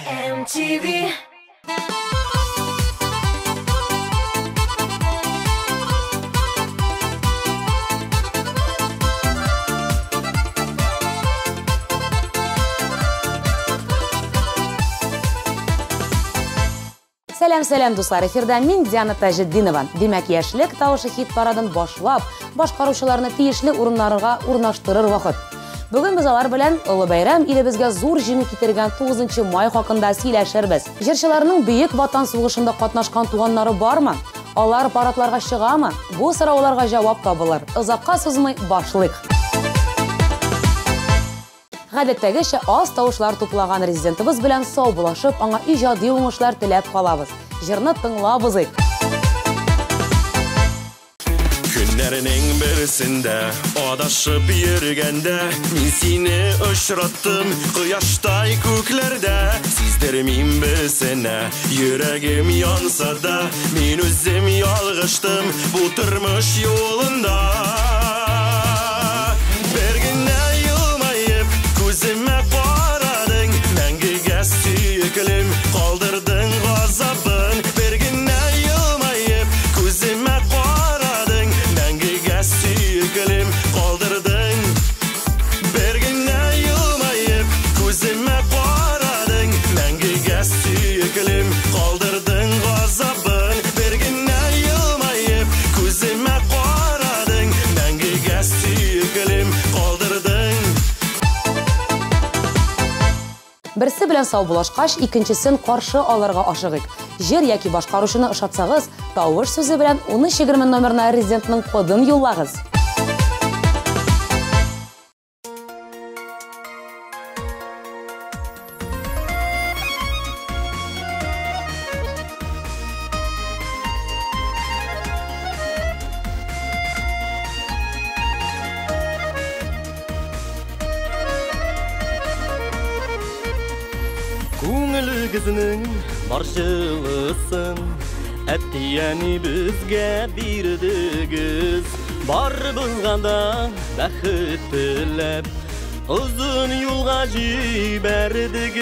MTV. Сәлем дуслар, эфирда мин Диана Таҗетдинова. Димәк, яшьлек тавышы хит парадын башлап, башкаручыларны тиешле урыннарга урнаштырыр вакыт. Бүген без алар белән Олы бәйрәм илебезгә зур җиңү китергән 9 май хакында сөйләшербез. Җырчыларның Бөек Ватан сугышында катнашкан туганнары бармы? Алар парадларга чыгамы? Бу сорауларга җавап табылыр. Озакка сузмый башлыйк. Гадәттәгечә аз тавышлар туплаган резидентыбыз белән сау булашып, аңа иҗади уңышлар теләп калабыз. Җырны тыңлабыз. Günlerinin birisinde adашып йөргәндә мин сине очраттым кояштай күкләрдә сиздермим безенә йөрәгем янса да мин үзем ялгыштым бу тормыш юлында бер генә елмаеп күземә карадың мәңгегә сөйкелем калдырдың газабын бер генә елмаеп күземә Gülüm kaldırdın Bir günə yılmayıb Gözümə qaradın Məngigə süykülüm Kaldırdın gazabın Bir günə yılmayıb Gözümə qaradın Məngigə süykülüm Kaldırdın Берсе белән сау булашкач, икенчесен каршы алырга ашыгыйк. Җыр яки башкаручыны ошатсагыз, тавыш сүзе белән 1020 номерына резидентның кодын юллагыз. Күңелегезнең барчылысын әттияни безгә бирдегез барыбызга да бәхет теләп озын юлга җибәрдегез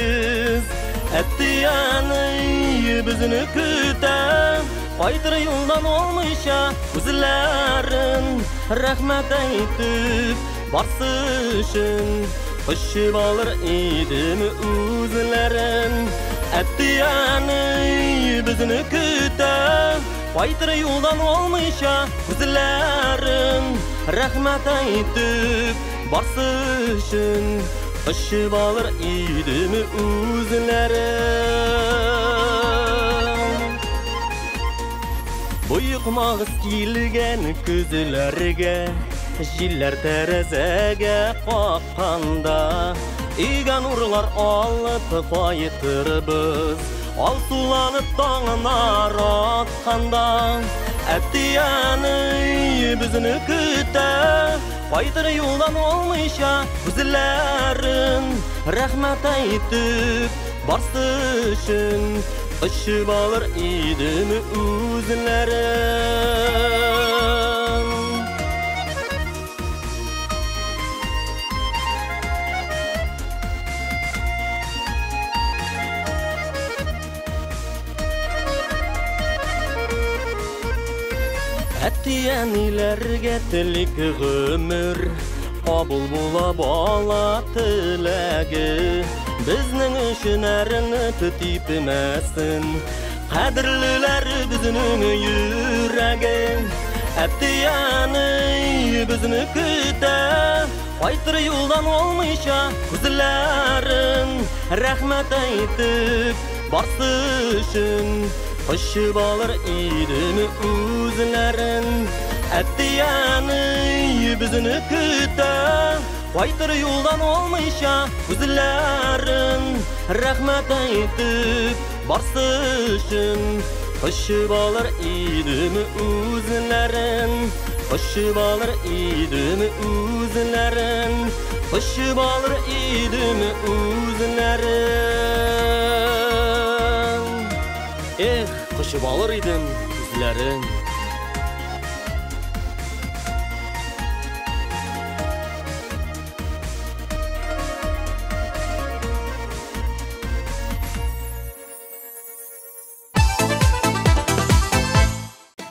әттияни безне көтә кайтыр юлдан алмыйча үзләрен рәхмәт әйтеп барсы өчен Hoşçu alır idim üzlərin Əttiyəni bizini kütə Qaytır yoldan olmayışa üzlərin Rəhmət aytıb barsı üçün Hoşçu alır idim üzlərin Buyuqmağız kilgən közlərgə Jiller tərəzəgə qaqanda İgən urlar alıb qayıtırбыз Al sulanıb dağlar atqanda Əttiyəni bizini kütə Qaytır yoldan olmayışa üzlərin Rəhmət aytıb barsı üçün Işıb alır idim üzlərin Әттияниlərgə tilik ömür Qabul bula bala tiləgi Bizning üçün ərini tütipməsin Qədirlilər bizning yürəgi Əttiyəni bizni kütə Qaytır yoldan olmayışa üzlərin Rəhmət aytıb barsı üçün Hoşçu alır idim üzlərin Əttiyəni bizini kütə Qaytır yoldan olmayışa üzlərin Rəhmət aytıb barsı üçün Hoşçu alır idim üzlərin Hoşçu alır idim üzlərin Hoşçu alır idim üzlərin Hoşçu alır idim üzlərin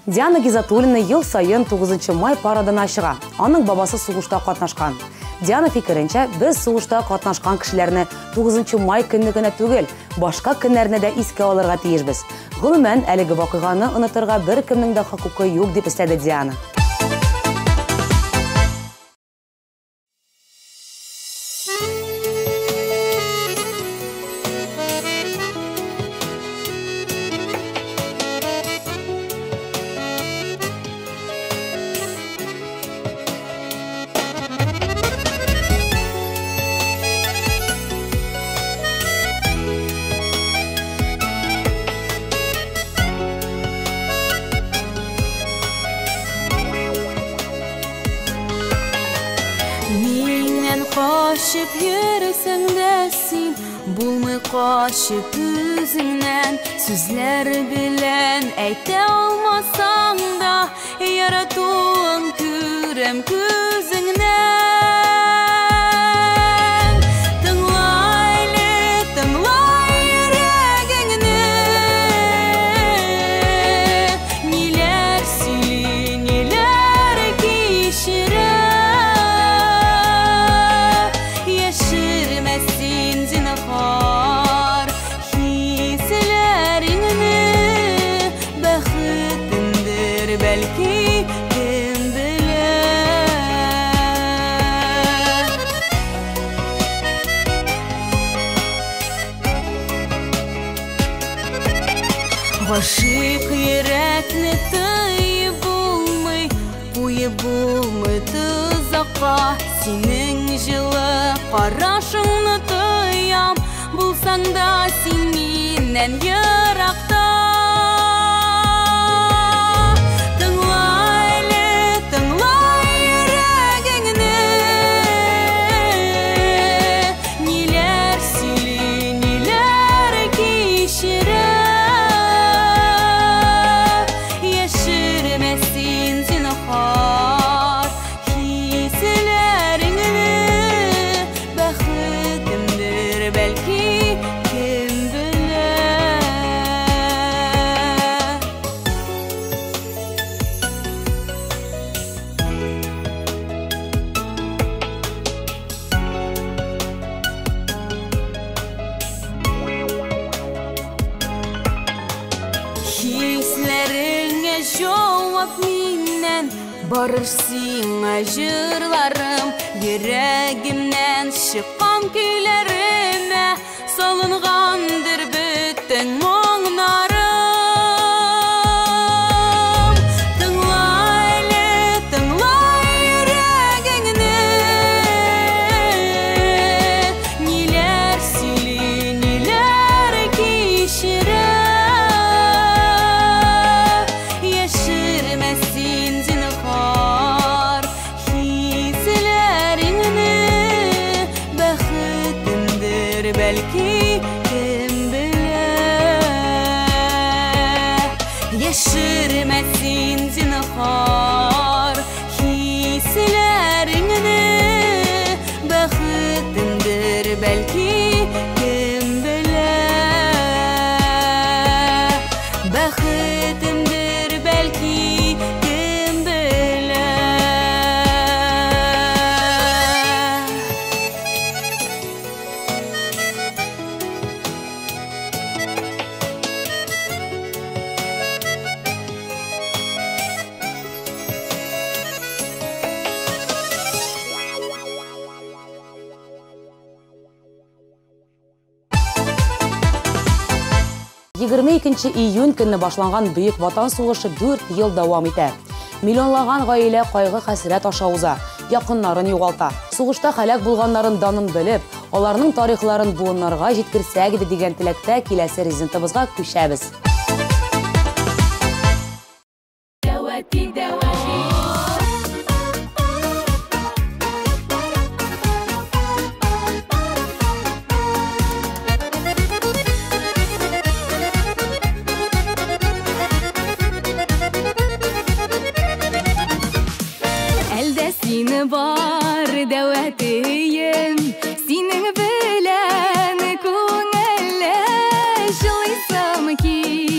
Диана Гизатуллина ел сайын 9 май парадына чыга. Аның бабасы сугышта катнашкан. Диана фикеренчә, без сугышта катнашкан кешеләрне 9 май көнне түгел, башка көннәрне дә искә алырга тиешбез. Гомумән, әлеге вакыйганы онытырга беркемнең дә хокукы юк дип өстәде Диана. Kaşıp yürüsen de sin, bulmay kaşıp üzünden. Sözler bilen eyte olmasan da, yaratığın kürem gözünden. Tınlay yüreğini, neler söyle, neler kişire. Belki kim bilir. Aşık yürekli tıyı bulmay tuzakka. Senin жылы қарашыңны тыям, bulsan da seninden yırakta. Hislerine cevap minnet barır sina jırlarım, yüreğimden çıkan küylerime salıngandır bütün muңlarım. Tınlay yüreğini, neler söyle, neler kişire. Belki kim bilir. Yaşırmasın zinhar hislerini, baxıtındır belki kim bilir. Baxıtındır belki kim bilir. июнь көнне башланган Бөек Ватан сугышы 4 ел дәвам итә. Миллионлаган гаилә кайгы-хәсрәт аша уза, якыннарын югалта. Сугышта һәлак булганнарын данын белеп, аларның тарихларын буыннарга җиткерсәк иде дигән теләктә киләсе резидентыбызга күчәбез. Сине бар дәвәтием, синең белән күңелле җылыйсам ки.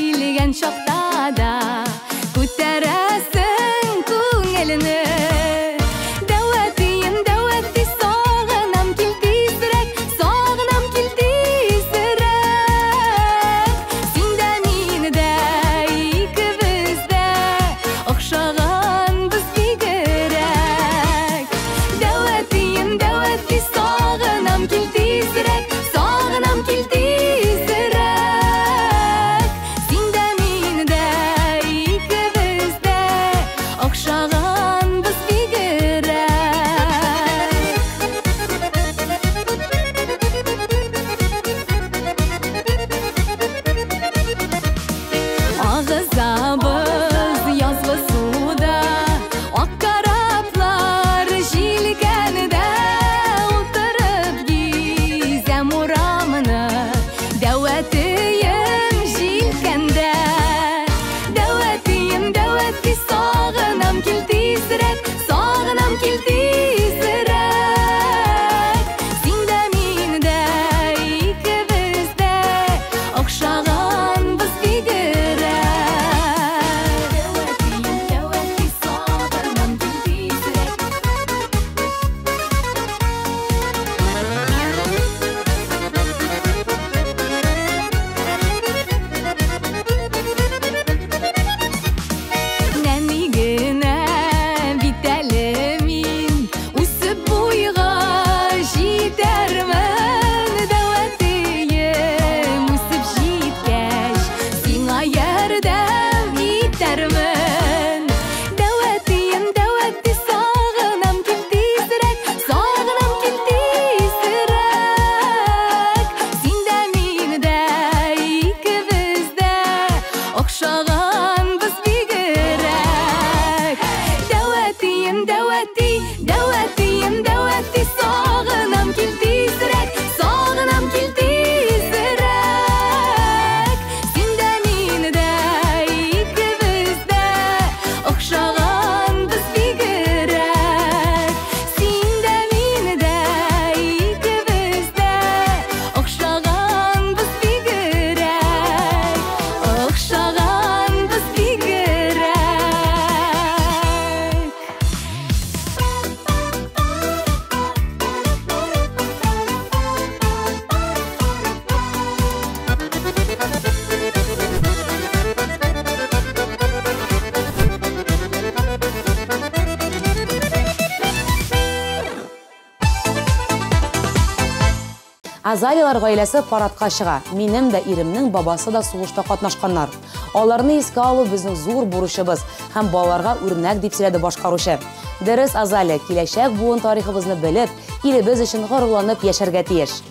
Азалиялар гаиләсе парадка чыга. Минем дә иремнең бабасы да сугышта катнашканнар. Аларны искә алу безнең зур бурычыбыз һәм балаларга үрнәк дип сөйләде башкаручы. Дөрес, Азалия, киләчәк буын тарихыбызны белеп, илебез өчен горурланып яшәргә тиеш.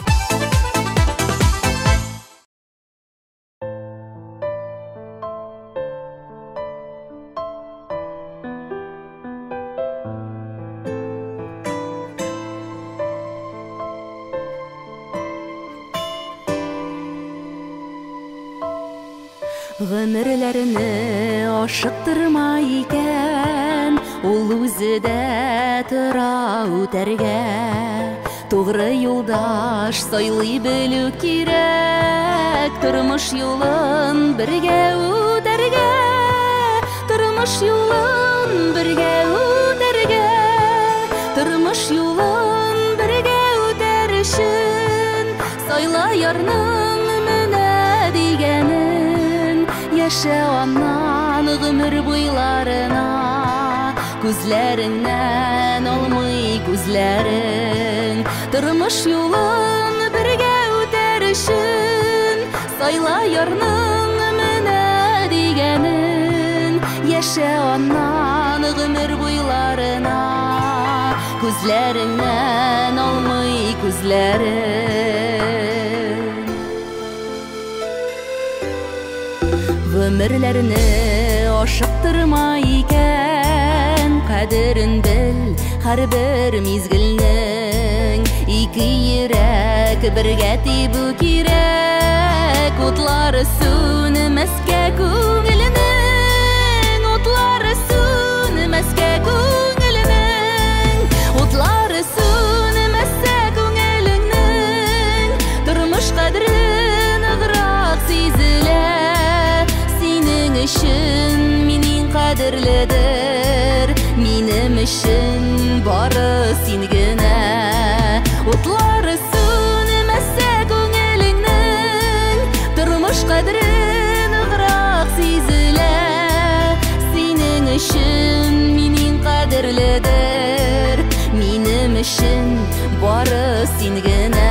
Гомерләрне ашыктырма икән, ул үзе дә тора үтәргә. Тугры юлдаш сайлый белү кирәк, тормыш юлын бергә үтәргә. Тормыш юлын бергә үтәргә. Тормыш юлын бергә үтәр өчен сайла ярның менә дигәнен. Яшә аннан гомер буйларына, күзләреңнән алмый күзләрең. Тормыш юлын бергә үтәр өчен сайла ярның менә дигәнен. Яшә аннан гомер буйларына, күзләреңнән алмый күзләрең. Гомерләрне ашыктырма икән, кадерен бел һәрбер мизгелнең. Ике йөрәк бергә тибү кирәк, утлары сүнмәскә күңеленең. Утлары сүнмәскә күңеленең. Утлары сүнмәскә күңеленең. Тормыш кадерен ныграк сизелә. Өчен минең кадерледер, минем өчен бары син генә. Утлары сүнмәсә күңелеңнең, тормыш кадерен ныграк сизелә. Синең өчен минең кадерледер, минем өчен бары син генә.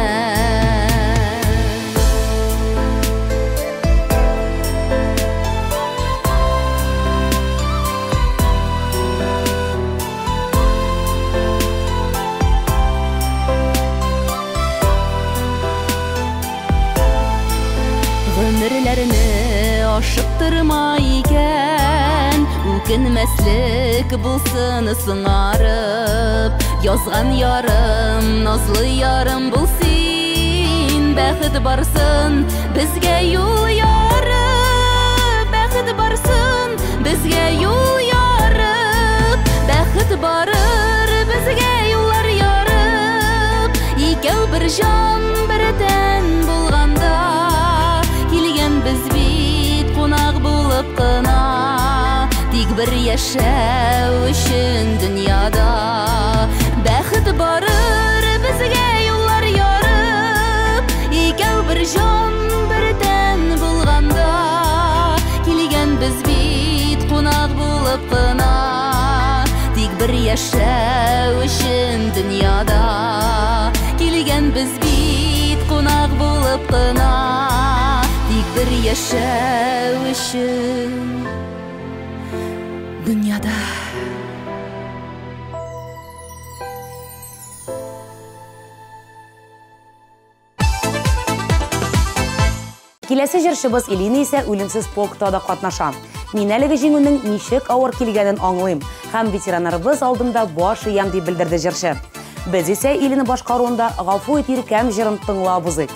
Гомерләрне ашыктырма икән, үкенмәслек булсын сыңарып. Язган ярым, назлы ярым булсын, бәхет барсын безгә юл ярып. Бәхет барсын безгә юл ярып. Бәхет барыр безгә юллар ярып. Икәү бер җан бер тән булганда, без бит кунак булып кына, тик бер яшәү өчен дөньяда. Бәхет барыр безгә юллар ярып. Икәү бер җан бер тән булганда, килгән без бит кунак булып кына, тик бер яшәү өчен дөньяда. Килгән без бит кунак булып кына, bir yaşaw üçün dünyada. Киләсе җырчыбыз Илина исә үлемсез полкта да катнаша. Мин әлеге җиңүнең ничек авыр килгәнен аңлыйм һәм ветераннарыбыз алдында баш иям дип белдерде җырчы. Без исә Илина башкаруында Гафу ит иркәм җырын тыңлабыз.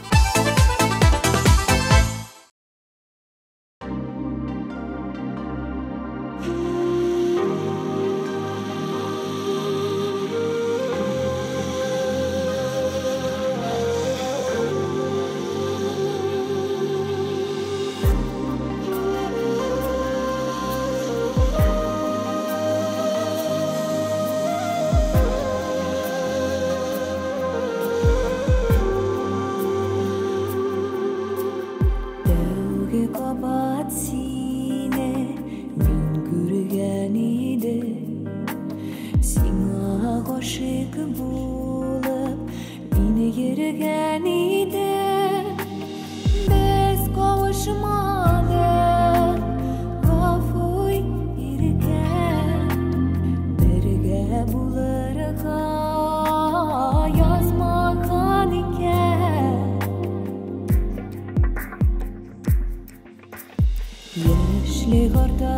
Yeşli karda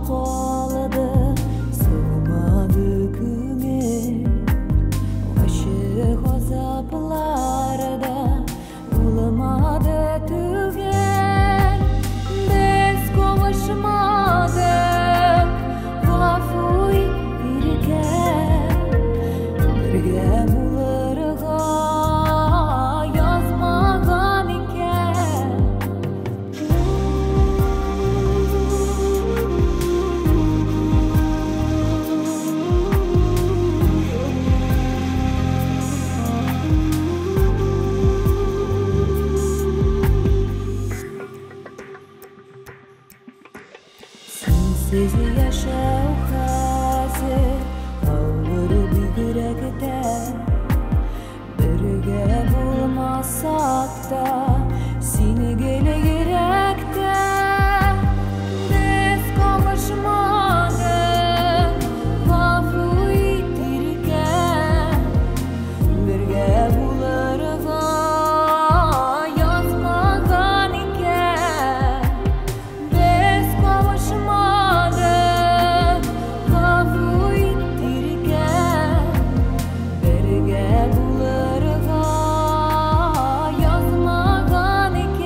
qaldı sığmadı küngel aşık azaplarda bulamadı tügel biz kavuşmadık gafu birge bularga yazmagan iken sensiz yaşau hazır ağır büyürekte birge bulmasak da seni gele gerekte biz kavuşmadık gafu itirken birge bularga yazmagan iken biz kavuşmadık gafu itirken birge bularga yazmagan iken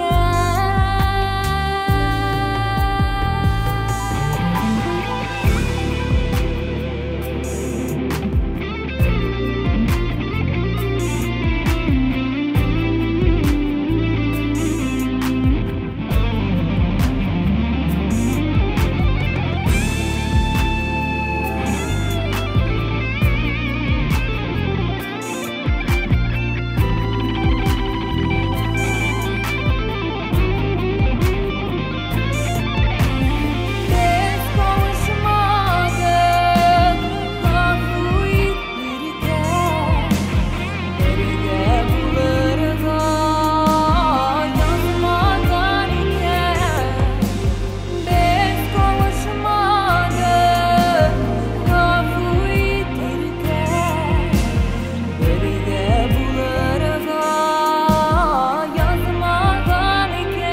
biz kavuşmadık gafu itirken birge bularga yazmagan iken biz kavuşmadık gafu itirken birge bularga yazmagan iken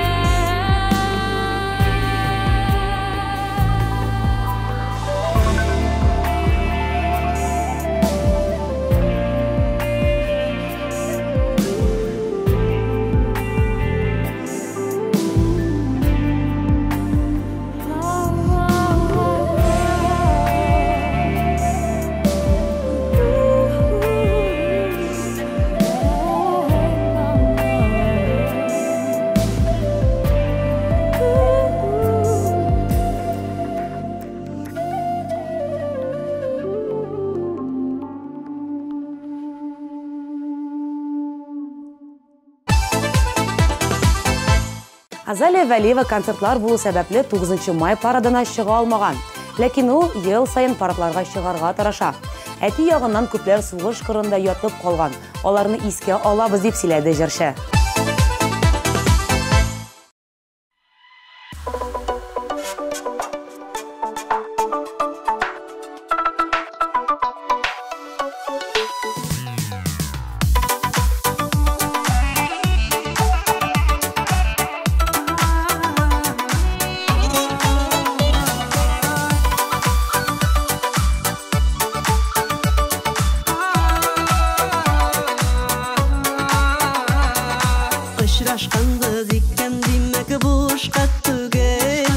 Азалия Вәлиева концертлар булу сәбәпле 9 май парадына чыга алмаган. Ләкин ул ел сайын парадларга чыгарга тырыша. Әти ягыннан күпләр сугыш кырында ятып калган. Аларны искә алабыз дип сөйләде җырчы. Очрашканбыз икән димәк бушка түгел.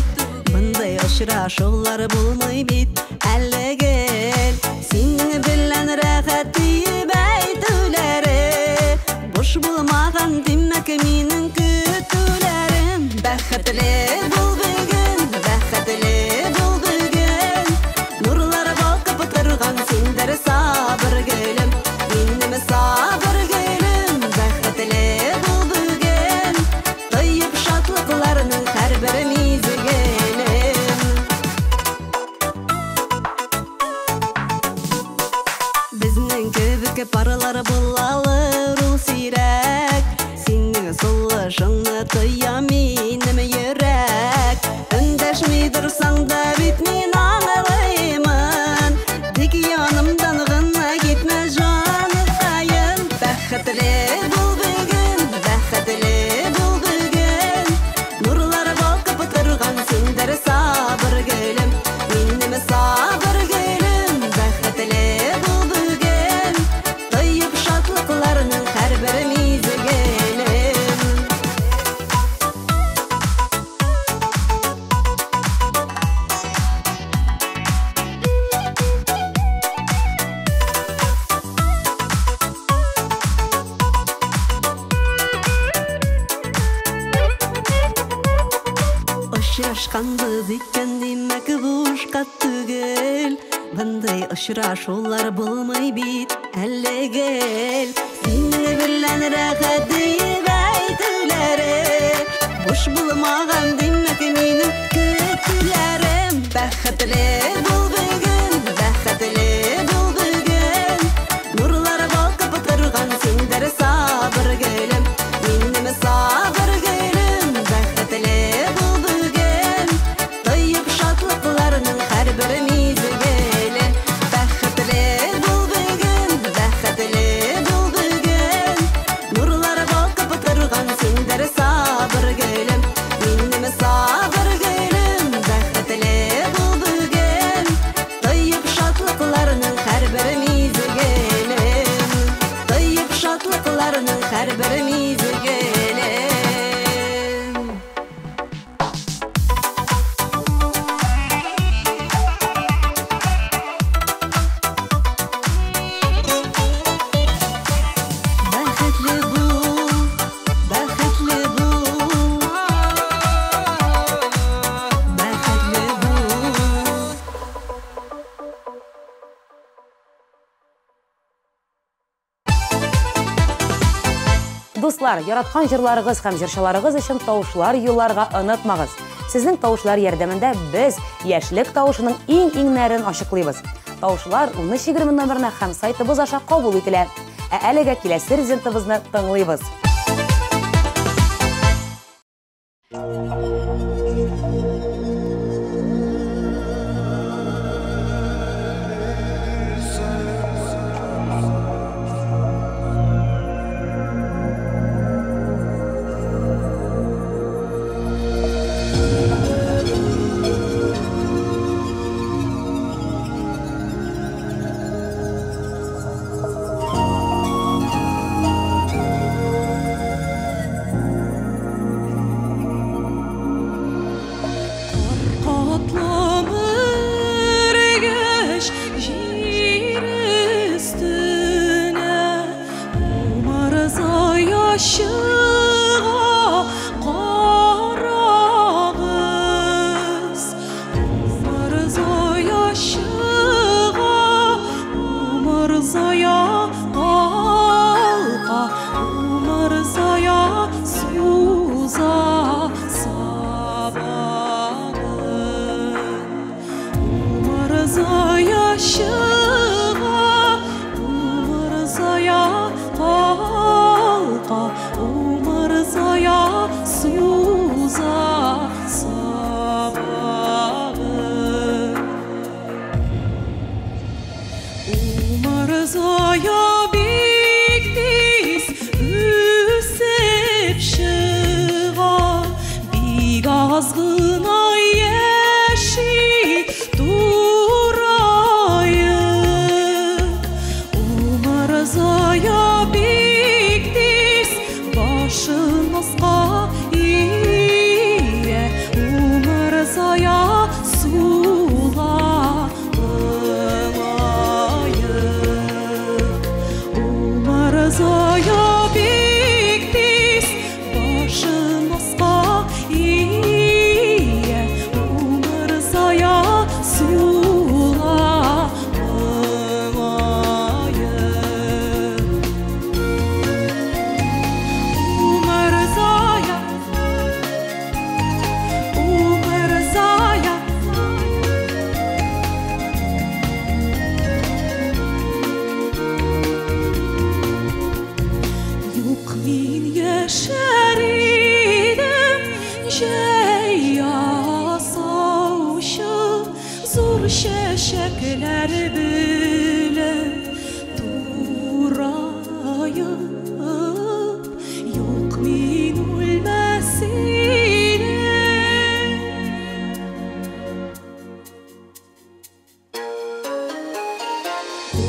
Бындай очрашулар булмый бит әлегел. Синең белән рәхәт дип әйтүләре буш булмаган димәк минең көтүләрем. Бәхетле бул бүген, бәхетле бул бүген. Нурлар балкып торган синдер сабыр гөлем. Минем сабыр гөлем, бәхетле бул бүген. Тоеп шатлыкларның һәрбер мизгелем. Безнең кебек паралар булалы рул сирәк. Синең сулышыңны тоя минем йөрәк. Өндәшми торсаң да бит мин аңлыймын. Тик янымдан гына китмә җаныкаем. Бәхетле бул бүген, бәхетле бул бүген. Нурлар балкып торган Очрашканбыз икән димәк бушка түгел. Бындай очрашулар булмый бит әлегел. Синең белән рәхәт дип әйтүләре, буш булмаган димәк минем көтүләрем. Бәхетле бул бүген, бәхетле бул бүген. Нурлар балкып торган синдер сабыр гөлем, минем сабыр гөлем. Бәхетле бул бүген, тоеп шатлыкларның һәрбер мизгеле. Бәхетле бул бүген, бәхетле бул бүген. Нурлар балкып торган синдер сабыр гөлем, минем сабыр гөлем. Бәхетле бул бүген, тоеп шатлыкларның һәрбер мизгеле. Тоеп шатлыкларның һәрбер мизгеле. Бәхетле бул, бәхетле бул, бәхетле бул. Дуслар, яраткан җырларыгыз һәм җырчыларыгыз өчен тавышлар юлларга онытмагыз. Сезнең тавышлар ярдәмендә без яшьлек тавышының иң-иңнәрен ачыклыйбыз. Тавышлар 1320 номерына һәм сайтыбыз аша кабул ителә. Ә әлегә киләсе резидентыбызны тыңлыйбыз.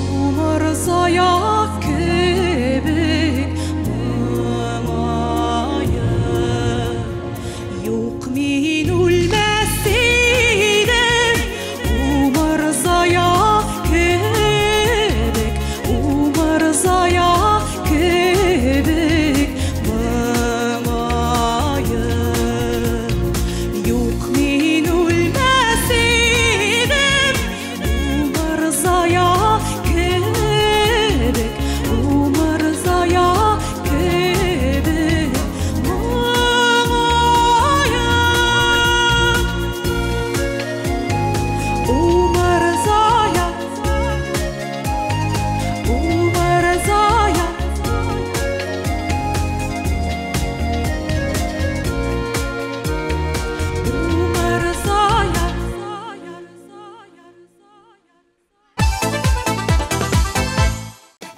Umar zaya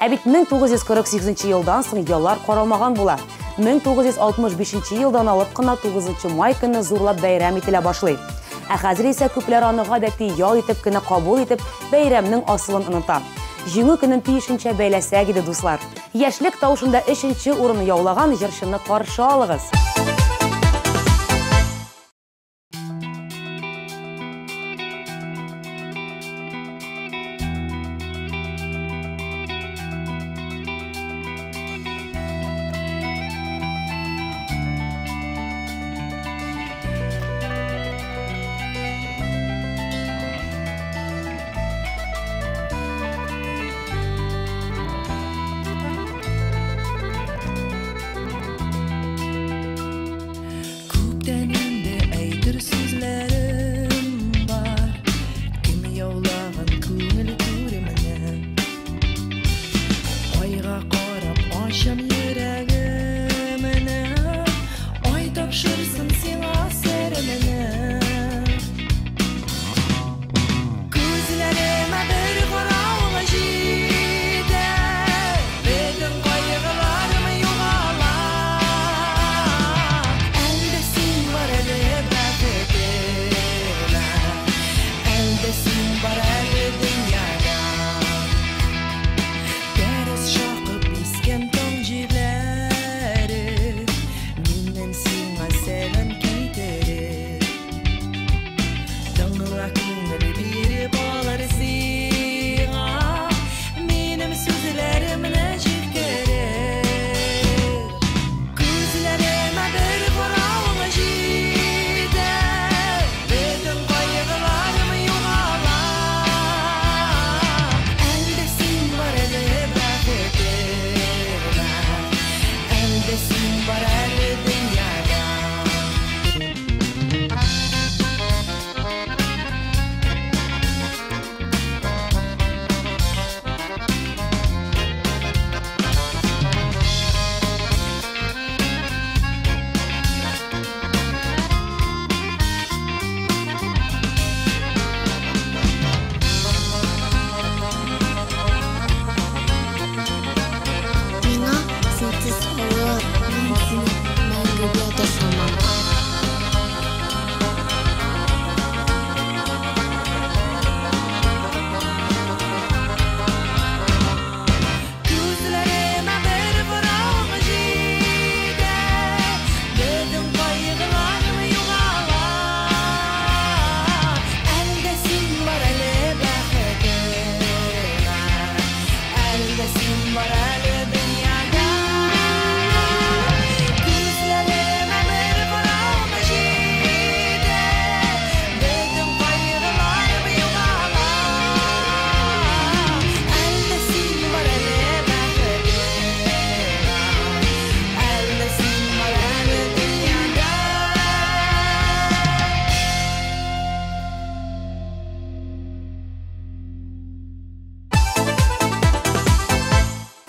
бит 1948 елдан соң яллар каралмаган була. 1965 елдан алып кына 9 май көне зурлап бәйрәм ителә башлый. Хәзер исә күпләр аны гадәти ял итеп кенә кабул итеп, бәйрәмнең асылын оныта. Җиңү көнен тиешенчә бәйләсәк иде, дуслар. Яшьлек тавышында 3нче урынны яулаган җырчыны каршы алыгыз.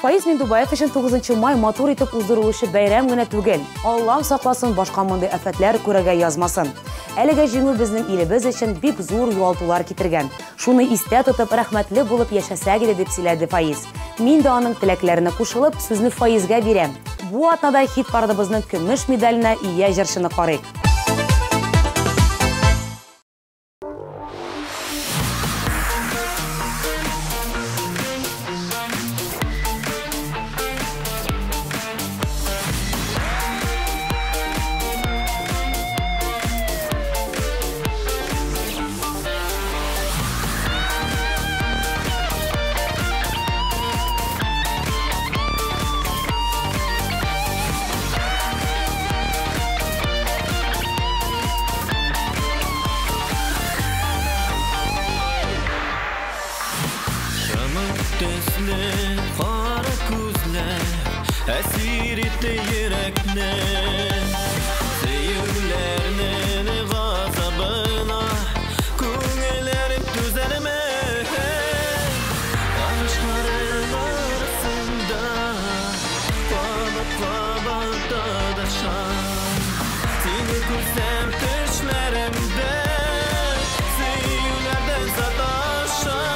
Фаиз Мендубаев өчен 9 май матур итеп уздырылучы бәйрәм генә түгел. Аллам сакласын, башка мондый афәтләр күрергә язмасын. Әлегә җиңү безнең илебез өчен бик зур югалтулар китергән. Шуны истә тотып, рәхмәтле булып яшәсәк иде дип сөйләде Фаиз. Мин дә аның теләкләренә кушылып, сүзне Фаизгә бирәм. Бу атнада хит парадыбызның көмеш медаленә ия җырчыны карыйк. Kara күзләр әсир итте йөрәкне, сөюләрнең газабына күңелләрем түзәлме? Ашларың арасында кабат адашам, сине күрсәм төшләремдә сөюләрдән саташам.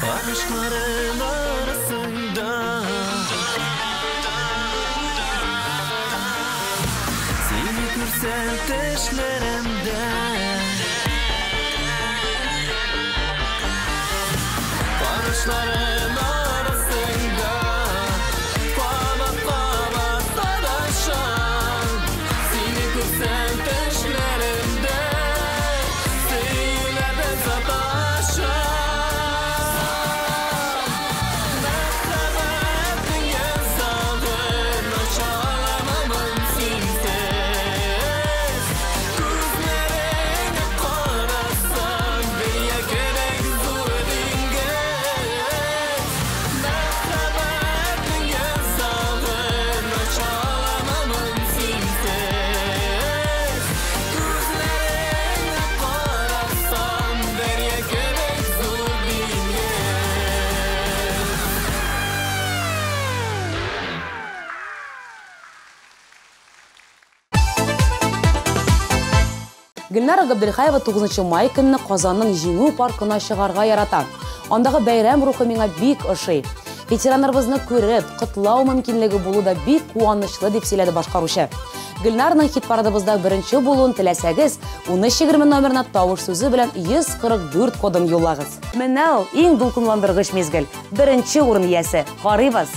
Barışların arasında seni görsem düşlerimde Barışların arasında Qabat qabat sadaşan seni görsem düşlerimde Seyirlerden sataşan Гөлнар Габделхаева 9 май көнне Казанның Җиңү паркына чыгарга ярата. Андагы бәйрәм рухы миңа бик ошый. Ветераннарыбызны күреп, котлау мөмкинлеге булу да бик куанычлы дип сөйләде башкаручы. Гөлнарның хит парадыбызда беренче булуын теләсәгез, 1320 номерына тавыш сүзе белән 144 кодын юллагыз. Менә ул иң дулкынландыргыч мизгел. Беренче урын иясе. Карыйбыз.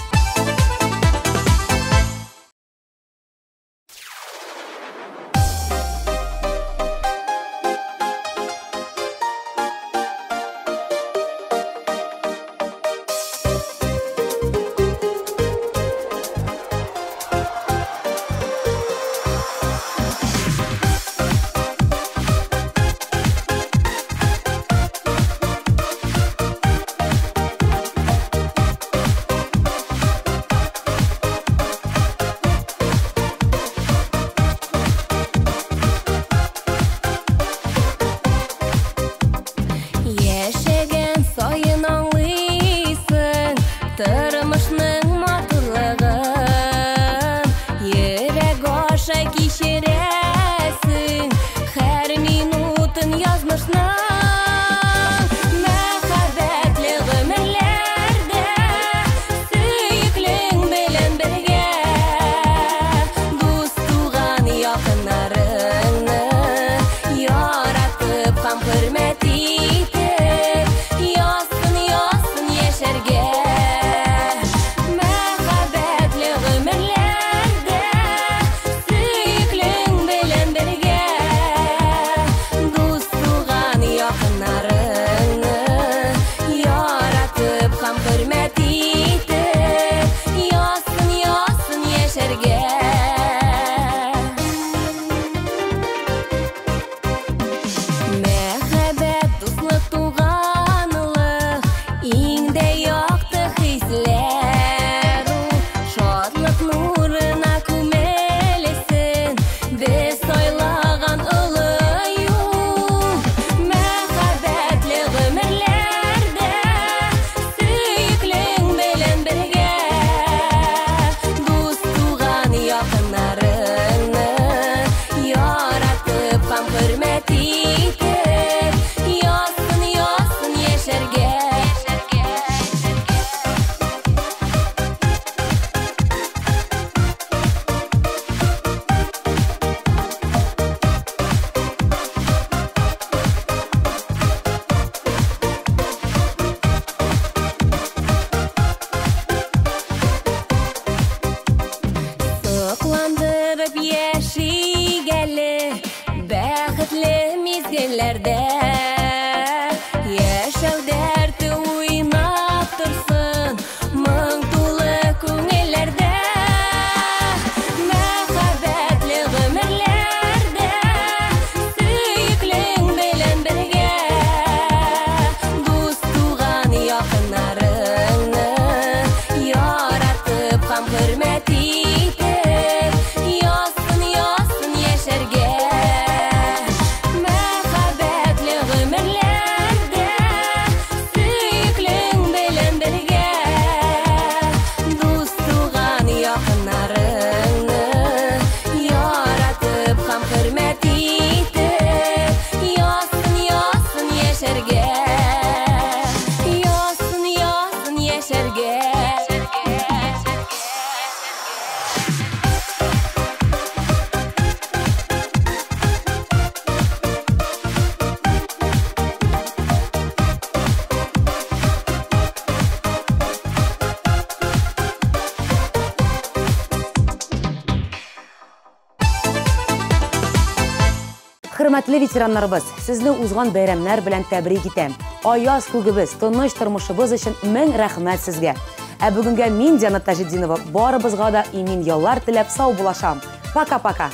Хөрмәтле ветераннарыбыз, сезне узган бәйрәмнәр белән тәбрик итәм. Аяз күгебез, тыныч тормышыбыз өчен мең рәхмәт сезгә. Ә бүгенгә мин, Диана Тажетдинова, барыбызга да имин яллар теләп сау булашам. Пока-пока.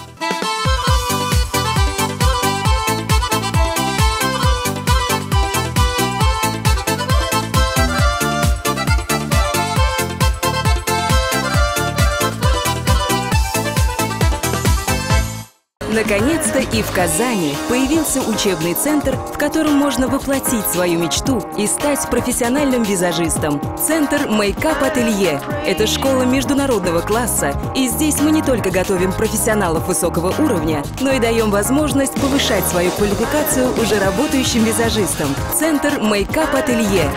Наконец-то и в Казани появился учебный центр, в котором можно воплотить свою мечту и стать профессиональным визажистом. Центр «Мейкап-ателье» – это школа международного класса, и здесь мы не только готовим профессионалов высокого уровня, но и даем возможность повышать свою квалификацию уже работающим визажистам. Центр «Мейкап-ателье».